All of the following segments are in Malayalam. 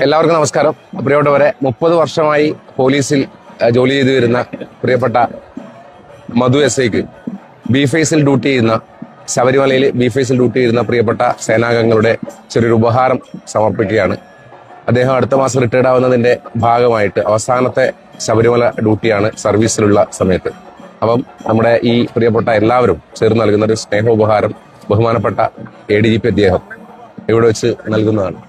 എല്ലാവർക്കും നമസ്കാരം. പ്രിയപ്പെട്ടവരെ, 30 വർഷമായി പോലീസിൽ ജോലി ചെയ്തു വരുന്ന പ്രിയപ്പെട്ട മധു എസ്.ഐക്ക് ബി-ഫേസിൽ ഡ്യൂട്ടി ചെയ്യുന്ന, ശബരിമലയിൽ ബി-ഫേസിൽ ഡ്യൂട്ടി ചെയ്യുന്ന പ്രിയപ്പെട്ട സേനാംഗങ്ങളുടെ ചെറിയൊരു ഉപഹാരം സമർപ്പിക്കുകയാണ്. അദ്ദേഹം അടുത്ത മാസം റിട്ടയർഡ് ആവുന്നതിന്റെ ഭാഗമായിട്ട് അവസാനത്തെ ശബരിമല ഡ്യൂട്ടിയാണ് സർവീസിലുള്ള സമയത്ത്. അപ്പം നമ്മുടെ ഈ പ്രിയപ്പെട്ട എല്ലാവരും ചേർന്ന് നൽകുന്ന ഒരു സ്നേഹോപഹാരം ബഹുമാനപ്പെട്ട ADGP അദ്ദേഹം ഇവിടെ വെച്ച് നൽകുന്നതാണ്.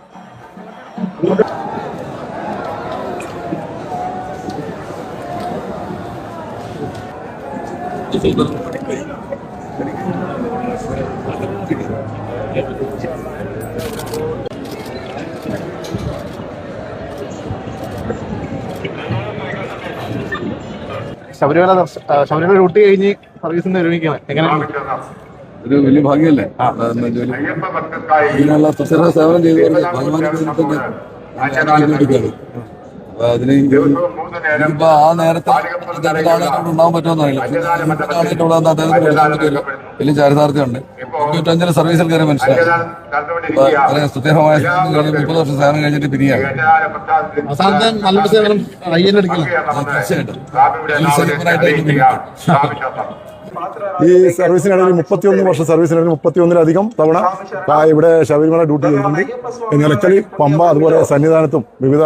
ശബരിമല ഡ്യൂട്ടി കഴിഞ്ഞ് സർവീസിന് ഒരുമിക്കണം. എങ്ങനെയാണ്? ഒരു വലിയ ഭാഗ്യമല്ലേ? ഇതിനുള്ള തുറ സേവനം ചെയ്തുകൊണ്ട് അപ്പൊ അതിന് ഇപ്പൊ ആ നേരത്തെ അദ്ദേഹത്തോട് ഉണ്ടാവാൻ പറ്റുമെന്നറിയില്ല. അദ്ദേഹത്തിന് വലിയ ചാരിതാർത്ഥ്യമുണ്ട്. 95 സർവീസിൽ കയറി മനസ്സിലായി. വളരെ സ്തുത്യമായ 30 വർഷം സേവനം കഴിഞ്ഞിട്ട് പിരിയാണ്. നല്ലൊരു സേവനം ഈ സർവീസിനിടയിൽ 31 വർഷം സർവീസിനിടയിൽ 31-ലധികം തവണ ഇവിടെ ശബരിമല ഡ്യൂട്ടി ചെയ്തിട്ടുണ്ട്. നിലക്കലി, പമ്പ, അതുപോലെ സന്നിധാനത്തും വിവിധ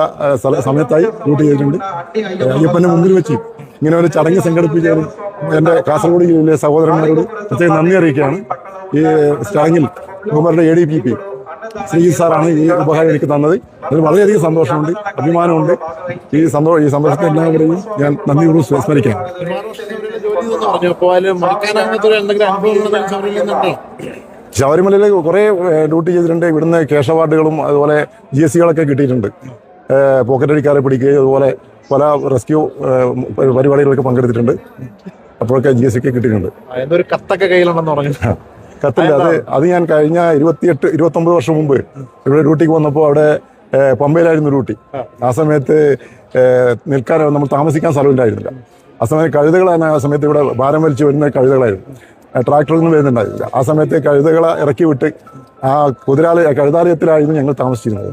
സമയത്തായി ഡ്യൂട്ടി ചെയ്തിട്ടുണ്ട്. അയ്യപ്പന്റെ മുമ്പിൽ വെച്ച് ഇങ്ങനെ ഒരു ചടങ്ങ് സംഘടിപ്പിച്ചതിലും എന്റെ കാസർഗോഡ് ജില്ലയിലെ സഹോദരന്മാരോട് പ്രത്യേകം നന്ദി അറിയിക്കുകയാണ്. ഈ ചടങ്ങിൽ ബഹുമാനപ്പെട്ട ADGP ശ്രീജിത്ത് സാറാണ് ഈ ഉപഹാരം എനിക്ക് തന്നത്. അതിൽ വളരെയധികം സന്തോഷമുണ്ട്, അഭിമാനമുണ്ട്. ഈ സന്തോഷത്തെ എല്ലാവരെയും ഞാൻ നന്ദിപൂർവ്വം സ്മരിക്കാം. ശബരിമലയിൽ കുറെ ഡ്യൂട്ടി ചെയ്തിട്ടുണ്ട്. ഇവിടുന്ന് ക്യാഷ് അവാർഡുകളും അതുപോലെ GSCകളൊക്കെ കിട്ടിയിട്ടുണ്ട്. പോക്കറ്റടിക്കാരെ പിടിക്കുകയും അതുപോലെ പല റെസ്ക്യൂ പരിപാടികളൊക്കെ പങ്കെടുത്തിട്ടുണ്ട്. അപ്പോഴൊക്കെ GSC കിട്ടിയിട്ടുണ്ട്. കത്തൊക്കെ കയ്യിലുണ്ടെന്ന് പറഞ്ഞു. കത്തില്ല, അത് ഞാൻ കഴിഞ്ഞ 28-29 വർഷം മുമ്പ് ഇവിടെ ഡ്യൂട്ടിക്ക് വന്നപ്പോൾ അവിടെ പമ്പയിലായിരുന്നു ഡ്യൂട്ടി. ആ സമയത്ത് നിൽക്കാൻ നമ്മൾ താമസിക്കാൻ സ്ഥലമില്ലായിരുന്നില്ല. ആ സമയത്ത് കഴുതകളാണ്. ആ സമയത്ത് ഇവിടെ ഭാരം വലിച്ചു വരുന്ന കഴുതകളായിരുന്നു. ട്രാക്ടറൊന്നും വരുന്നുണ്ടായിരുന്നില്ല. ആ സമയത്ത് കഴുതകളെ ഇറക്കി വിട്ട് ആ കഴുതാലയത്തിലായിരുന്നു ഞങ്ങൾ താമസിച്ചിരുന്നത്.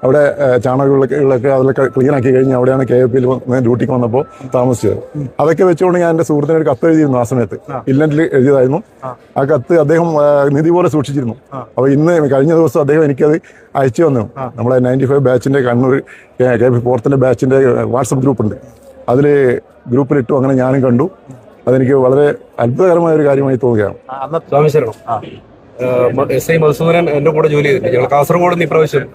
അവിടെ ചാണകങ്ങളൊക്കെ അതിലൊക്കെ ക്ലീൻ ആക്കി കഴിഞ്ഞ് അവിടെയാണ് KFPയിൽ ഡ്യൂട്ടിക്ക് വന്നപ്പോൾ താമസിച്ചത്. അതൊക്കെ വെച്ചുകൊണ്ട് ഞാൻ എൻ്റെ സുഹൃത്തിന് ഒരു കത്ത് എഴുതിയിരുന്നു. ആ സമയത്ത് ഇല്ലൻറ്റിൽ എഴുതിയതായിരുന്നു. ആ കത്ത് അദ്ദേഹം നിധി പോലെ സൂക്ഷിച്ചിരുന്നു. അപ്പോൾ കഴിഞ്ഞ ദിവസം അദ്ദേഹം എനിക്കത് അയച്ചു വന്നു. നമ്മളെ 95 ബാച്ചിൻ്റെ കണ്ണൂർ KFP 4th ബാച്ചിൻ്റെ വാട്സപ്പ് ഗ്രൂപ്പുണ്ട്. അതിൽ ഗ്രൂപ്പിലിട്ടു. അങ്ങനെ ഞാനും കണ്ടു. അതെനിക്ക് വളരെ അത്ഭുതകരമായ ഒരു കാര്യമായി തോന്നുകയാണ്. SI മധുസൂദനൻ എന്റെ കൂടെ ജോലി ചെയ്തിട്ടുണ്ട്. ഞങ്ങൾ കാസർഗോഡ് നിന്ന് ഇപ്രാവശ്യം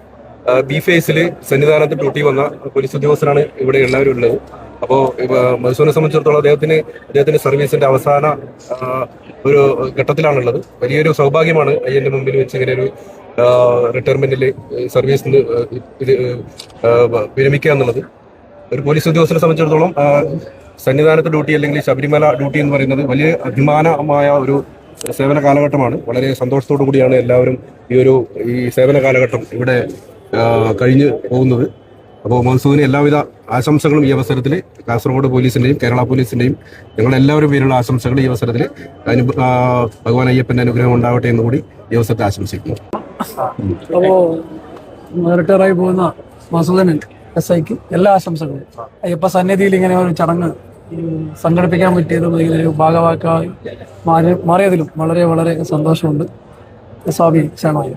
ബി-ഫേസിൽ സന്നിധാനത്ത് ഡ്യൂട്ടി വന്ന പോലീസ് ഉദ്യോഗസ്ഥരാണ് ഇവിടെ എല്ലാവരും ഉള്ളത്. അപ്പോൾ മധുസൂദനെ സംബന്ധിച്ചിടത്തോളം അദ്ദേഹത്തിന്റെ സർവീസിന്റെ അവസാന ഒരു ഘട്ടത്തിലാണുള്ളത്. വലിയൊരു സൗഭാഗ്യമാണ് അയ്യന്റെ മുമ്പിൽ വെച്ച് ഇങ്ങനെ ഒരു റിട്ടയർമെന്റിൽ സർവീസിന് വിരമിക്കുക എന്നുള്ളത്. ഒരു പോലീസ് ഉദ്യോഗസ്ഥനെ സംബന്ധിച്ചിടത്തോളം സന്നിധാനത്ത് ഡ്യൂട്ടി അല്ലെങ്കിൽ ശബരിമല ഡ്യൂട്ടി എന്ന് പറയുന്നത് വലിയ അഭിമാനമായ ഒരു സേവന കാലഘട്ടമാണ്. വളരെ സന്തോഷത്തോടു കൂടിയാണ് എല്ലാവരും ഈ സേവന കാലഘട്ടം ഇവിടെ കഴിഞ്ഞു പോകുന്നത്. അപ്പോൾ മധുസൂദന് എല്ലാവിധ ആശംസകളും ഈ അവസരത്തിൽ കാസർഗോഡ് പോലീസിന്റെയും കേരള പോലീസിന്റെയും ഞങ്ങളെല്ലാവരും പേരുള്ള ആശംസകൾ ഈ അവസരത്തിൽ ഭഗവാൻ അയ്യപ്പന്റെ അനുഗ്രഹം ഉണ്ടാവട്ടെ എന്ന് കൂടി ഈ അവസരത്തിൽ ആശംസിക്കുന്നു. അപ്പോൾ റിട്ടയറായി പോകുന്ന മധുസൂദനൻ SIക്ക് എല്ലാ ആശംസകളും. അയ്യപ്പ സന്നിധിയിൽ ഇങ്ങനെ ഒരു ചടങ്ങ് സംഘടിപ്പിക്കാൻ പറ്റിയതും ഇതിലൊരു ഭാഗവാക്കായി മാറിയതിലും വളരെ വളരെ സന്തോഷമുണ്ട്. സ്വാമി ശരണമയ്യ.